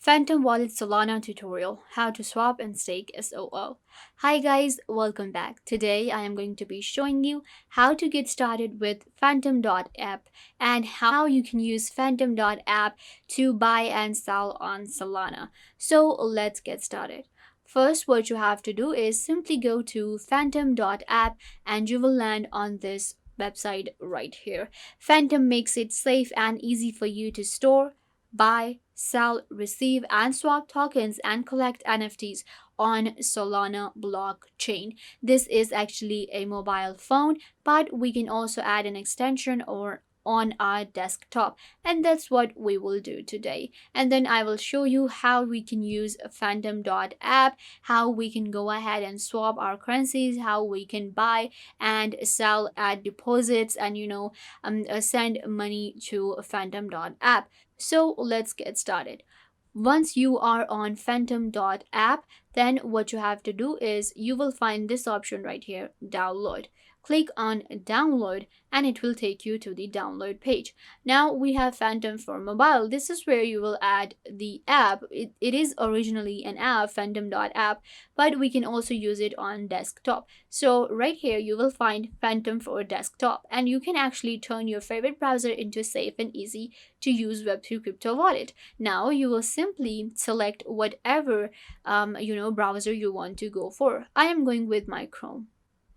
Phantom Wallet Solana tutorial, how to swap and stake SOO. Hi guys, welcome back. Today I am going to be showing you how to get started with Phantom.app and how you can use Phantom.app to buy and sell on Solana. So let's get started. First, what you have to do is simply go to Phantom.app and you will land on this website right here. Phantom makes it safe and easy for you to store, buy, sell, receive, and swap tokens and collect NFTs on Solana blockchain. This is actually a mobile phone, but we can also add an extension or on our desktop, and that's what we will do today. And then I will show you how we can use Phantom.app, how we can go ahead and swap our currencies, how we can buy and sell at deposits, and send money to Phantom.app. So let's get started. Once you are on Phantom.app, then what you have to do is you will find this option right here, download. Click on download and it will take you to the download page. Now we have Phantom for mobile. This is where you will add the app. It is originally an app, Phantom.app, but we can also use it on desktop. So right here you will find Phantom for desktop, and you can actually turn your favorite browser into safe and easy to use Web3 crypto wallet. Now you will simply select whatever browser you want to go for. I am going with my Chrome.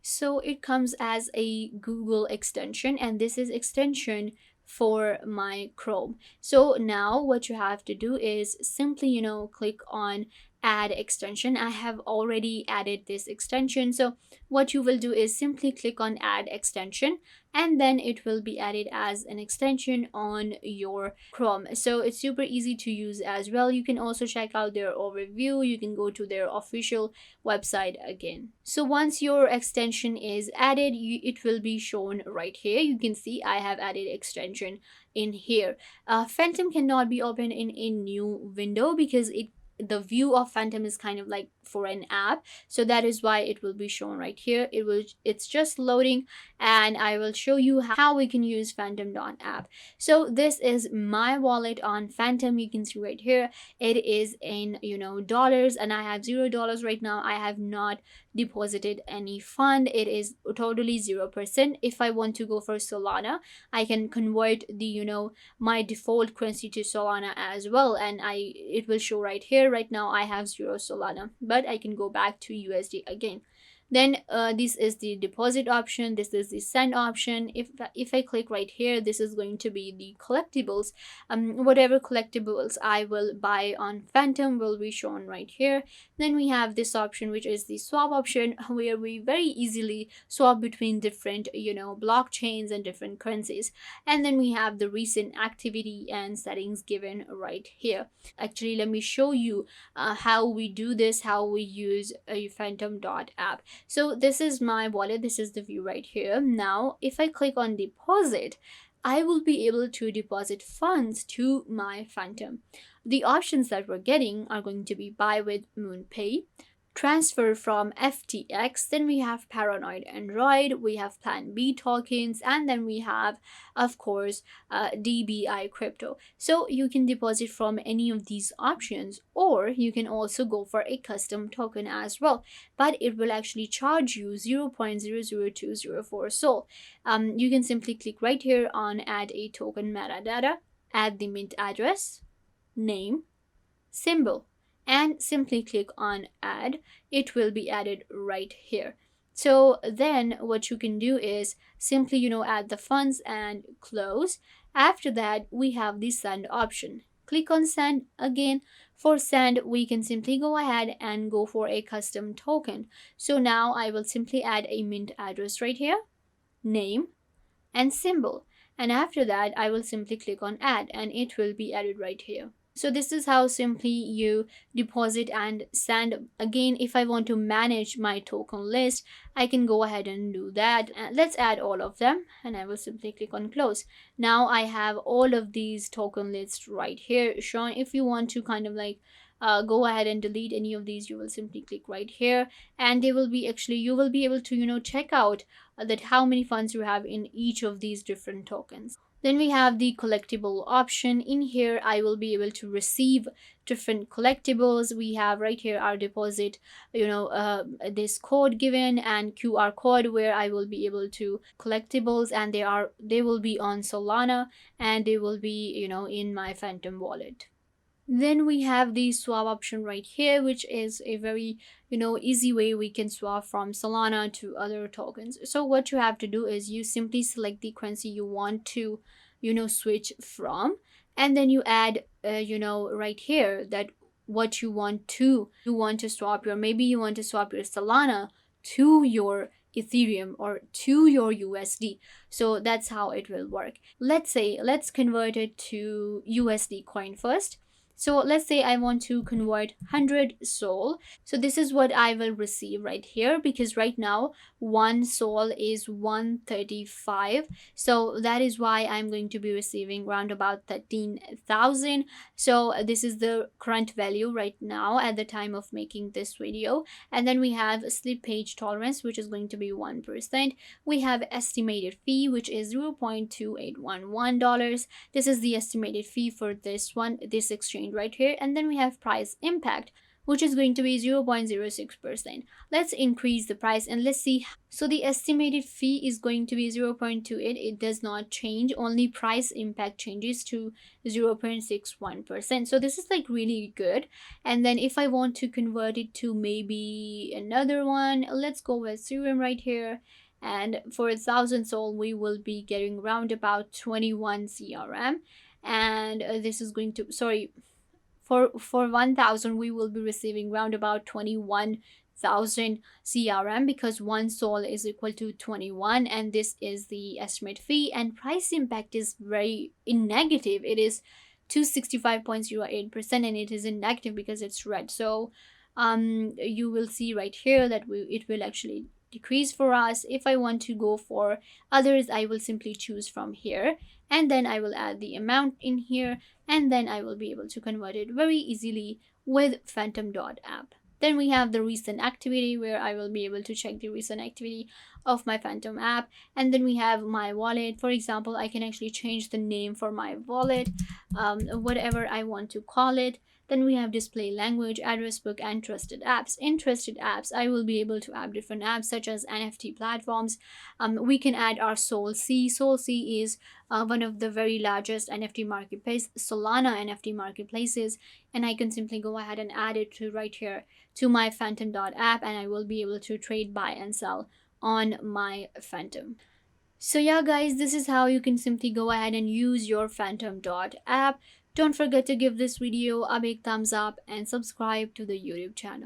So it comes as a Google extension, and this is extension for my Chrome. So now what you have to do is simply click on add extension. I have already added this extension, so what you will do is simply click on add extension, and then it will be added as an extension on your Chrome. So it's super easy to use as well. You can also check out their overview. You can go to their official website again. So once your extension is added, it will be shown right here. You can see I have added extension in here. Phantom cannot be opened in a new window because the view of Phantom is kind of like for an app, so that is why it will be shown right here. It's just loading, and I will show you how we can use Phantom.app. So this is my wallet on Phantom. You can see right here it is in dollars, and I have $0 right now. I have not deposited any fund. It is totally 0%. If I want to go for Solana, I can convert the my default currency to Solana as well, and it will show right here. Right now I have 0 Solana, but I can go back to USD again. Then this is the deposit option. This is the send option. If I click right here, this is going to be the collectibles. Whatever collectibles I will buy on Phantom will be shown right here. Then we have this option, which is the swap option, where we very easily swap between different blockchains and different currencies. And then we have the recent activity and settings given right here. Actually, let me show you how we do this, how we use a Phantom.app. So this is my wallet. This is the view right here. Now if I click on deposit, I will be able to deposit funds to my Phantom. The options that we're getting are going to be buy with MoonPay, transfer from FTX, then we have Paranoid Android, we have Plan B tokens, and then we have, of course, DBI crypto. So you can deposit from any of these options, or you can also go for a custom token as well, but it will actually charge you 0.00204 Sol. You can simply click right here on add a token metadata, add the mint address, name, symbol, and simply click on add. It will be added right here. So then what you can do is simply add the funds and close. After that, we have the send option. Click on send again. For send, we can simply go ahead and go for a custom token. So now I will simply add a mint address right here, name, and symbol, and after that I will simply click on add, and it will be added right here. So this is how simply you deposit and send. Again, if I want to manage my token list, I can go ahead and do that. Let's add all of them, and I will simply click on close. Now I have all of these token lists right here showing. If you want to kind of like go ahead and delete any of these, you will simply click right here, and they will be actually, you will be able to check out that how many funds you have in each of these different tokens. Then we have the collectible option. In here, I will be able to receive different collectibles. We have right here our deposit, this code given and QR code where I will be able to collectibles, and they will be on Solana, and they will be, in my Phantom wallet. Then we have the swap option right here, which is a very, easy way we can swap from Solana to other tokens. So what you have to do is you simply select the currency you want to, switch from, and then you add, right here that what you want to swap your, maybe you want to swap your Solana to your Ethereum or to your USD. So that's how it will work. Let's convert it to USD coin first. So let's say I want to convert 100 Sol. So this is what I will receive right here, because right now one Sol is 135. So that is why I'm going to be receiving around about 13,000. So this is the current value right now at the time of making this video. And then we have slippage tolerance, which is going to be 1%. We have estimated fee, which is $0.2811. This is the estimated fee for this exchange right here. And then we have price impact, which is going to be 0.06%. Let's increase the price and let's see. So the estimated fee is going to be 0.28. It does not change, only price impact changes to 0.61%. So this is like really good. And then if I want to convert it to maybe another one, let's go with Serum right here. And for 1,000 Sol, we will be getting around about 21 CRM. And this is going to, sorry, for 1,000 we will be receiving round about 21,000 CRM, because one Sol is equal to 21, and this is the estimate fee. And price impact is very in negative. It is 265.08%, and it is in negative because it's red. So you will see right here that it will actually decrease for us. If I want to go for others, I will simply choose from here, and then I will add the amount in here, and then I will be able to convert it very easily with Phantom.app. Then we have the recent activity, where I will be able to check the recent activity of my Phantom app. And then we have my wallet. For example, I can actually change the name for my wallet, whatever I want to call it. Then we have display language, address book, and trusted apps. In trusted apps, I will be able to add different apps such as NFT platforms. We can add our SolC. SolC is one of the very largest NFT marketplace, Solana NFT marketplaces, and I can simply go ahead and add it to right here to my Phantom.app, and I will be able to trade, buy, and sell on my Phantom. So yeah guys, this is how you can simply go ahead and use your Phantom.app. Don't forget to give this video a big thumbs up and subscribe to the YouTube channel.